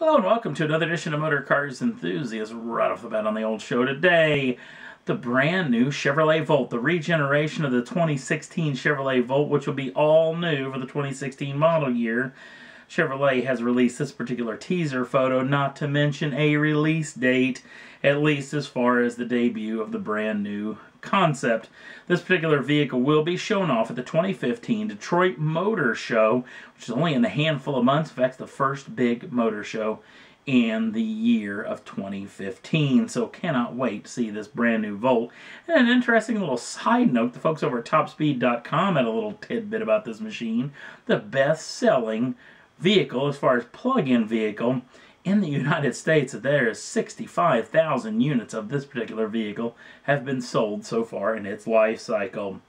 Hello and welcome to another edition of Motor Cars Enthusiasts. Right off the bat on the old show today, the brand new Chevrolet Volt, the regeneration of the 2016 Chevrolet Volt, which will be all new for the 2016 model year. Chevrolet has released this particular teaser photo, not to mention a release date, at least as far as the debut of the brand new concept. This particular vehicle will be shown off at the 2015 Detroit Motor Show, which is only in a handful of months. In fact, the first big motor show in the year of 2015. So cannot wait to see this brand new Volt. And an interesting little side note, the folks over at topspeed.com had a little tidbit about this machine. The best-selling vehicle as far as plug-in vehicle in the United States, there is 65,000 units of this particular vehicle have been sold so far in its life cycle.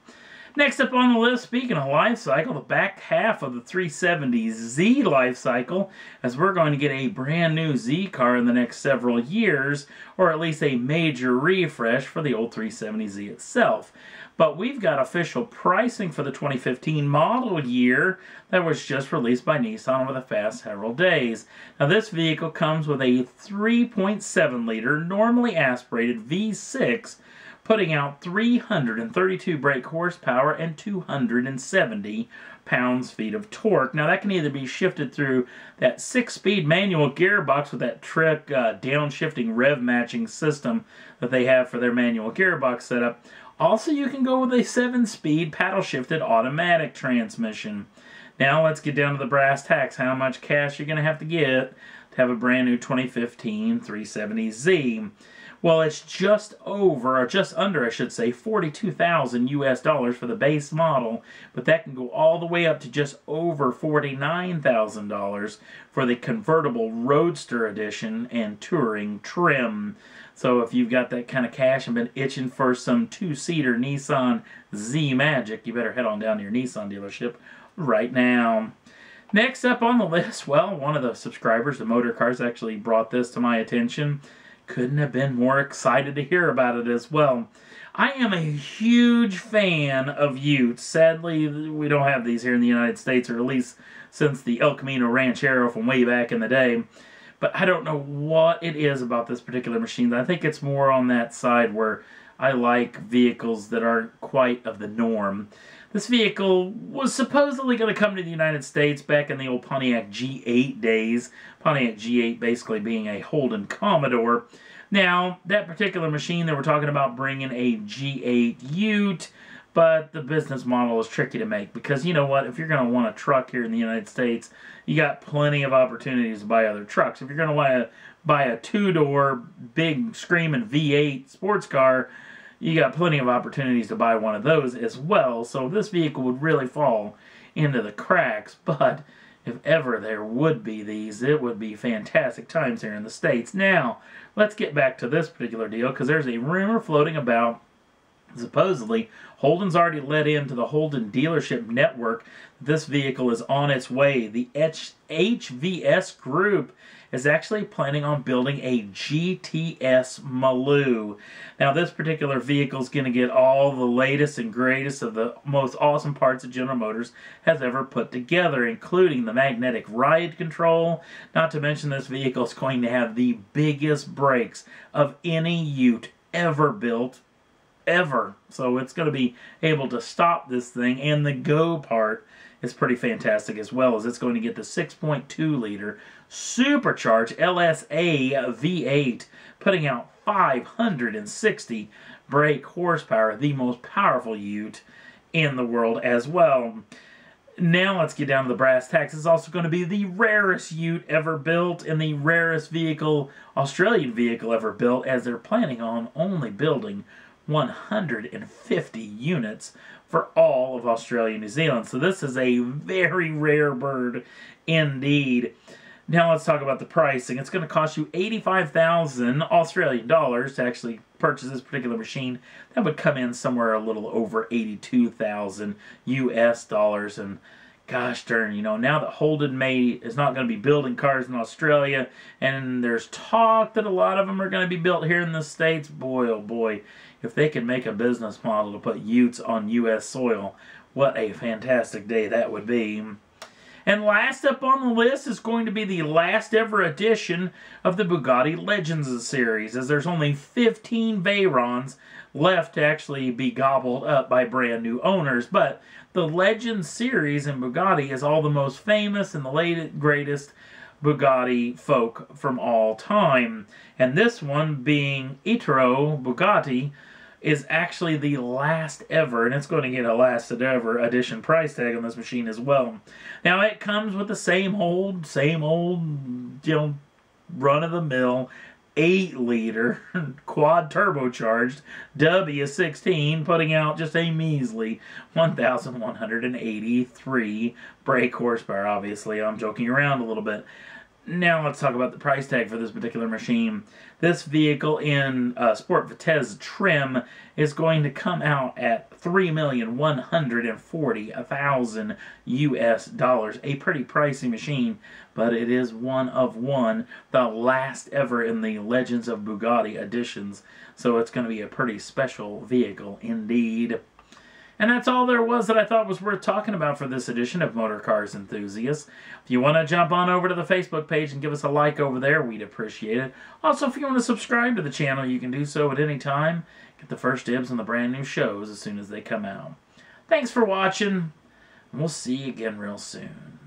Next up on the list, speaking of life cycle, the back half of the 370Z life cycle, as we're going to get a brand new Z car in the next several years, or at least a major refresh for the old 370Z itself. But we've got official pricing for the 2015 model year that was just released by Nissan over the past several days. Now this vehicle comes with a 3.7 liter normally aspirated V6, putting out 332 brake horsepower and 270 pounds-feet of torque. Now that can either be shifted through that 6-speed manual gearbox with that trick downshifting rev matching system that they have for their manual gearbox setup. Also, you can go with a 7-speed paddle-shifted automatic transmission. Now let's get down to the brass tacks. How much cash you're going to have to get to have a brand new 2015 370Z. Well, it's just over, or just under, I should say, $42,000 US for the base model, but that can go all the way up to just over $49,000 for the convertible Roadster edition and touring trim. So if you've got that kind of cash and been itching for some two-seater Nissan Z Magic, you better head on down to your Nissan dealership right now. Next up on the list, well, one of the subscribers to Motor Cars actually brought this to my attention. Couldn't have been more excited to hear about it as well. I am a huge fan of Utes. Sadly, we don't have these here in the United States, or at least since the El Camino Ranchero from way back in the day. But I don't know what it is about this particular machine. I think it's more on that side where I like vehicles that aren't quite of the norm. This vehicle was supposedly going to come to the United States back in the old Pontiac G8 days. Pontiac G8 basically being a Holden Commodore. Now, that particular machine, they were talking about bringing a G8 Ute, but the business model is tricky to make because, you know what, if you're going to want a truck here in the United States, you got plenty of opportunities to buy other trucks. If you're going to want to buy a two-door, big, screaming V8 sports car, you got plenty of opportunities to buy one of those as well. So this vehicle would really fall into the cracks, but if ever there would be these, it would be fantastic times here in the States. Now, let's get back to this particular deal, because there's a rumor floating about, supposedly, Holden's already let into the Holden dealership network. This vehicle is on its way. The HVS Group is actually planning on building a GTS Maloo. Now, this particular vehicle is going to get all the latest and greatest of the most awesome parts that General Motors has ever put together, including the magnetic ride control. Not to mention, this vehicle is going to have the biggest brakes of any Ute ever built. Ever. So it's going to be able to stop this thing, and the go part is pretty fantastic as well, as it's going to get the 6.2 liter supercharged LSA V8, putting out 560 brake horsepower, the most powerful Ute in the world as well. Now let's get down to the brass tacks. It's also going to be the rarest Ute ever built and the rarest vehicle, Australian vehicle ever built, as they're planning on only building 150 units for all of Australia and New Zealand. So this is a very rare bird indeed. Now let's talk about the pricing. It's going to cost you 85,000 Australian dollars to actually purchase this particular machine. That would come in somewhere a little over 82,000 US dollars. And gosh darn, you know, now that Holden is not going to be building cars in Australia, and there's talk that a lot of them are going to be built here in the States, boy oh boy, if they can make a business model to put Utes on US soil, what a fantastic day that would be. And last up on the list is going to be the last ever edition of the Bugatti Legends series, as there's only 15 Veyrons left to actually be gobbled up by brand new owners. But the Legends series in Bugatti is all the most famous and the latest, greatest Bugatti folk from all time. And this one, being Italo Bugatti, is actually the last ever, and it's going to get a last ever edition price tag on this machine as well. Now, it comes with the same old, run-of-the-mill 8-liter quad turbocharged W16, putting out just a measly 1,183 brake horsepower. Obviously, I'm joking around a little bit. Now let's talk about the price tag for this particular machine. This vehicle in Sport Vitesse trim is going to come out at $3,140,000 US. A pretty pricey machine, but it is one of one, the last ever in the Legends of Bugatti editions. So it's going to be a pretty special vehicle indeed. And that's all there was that I thought was worth talking about for this edition of Motor Cars Enthusiasts. If you want to jump on over to the Facebook page and give us a like over there, we'd appreciate it. Also, if you want to subscribe to the channel, you can do so at any time. Get the first dibs on the brand new shows as soon as they come out. Thanks for watching, and we'll see you again real soon.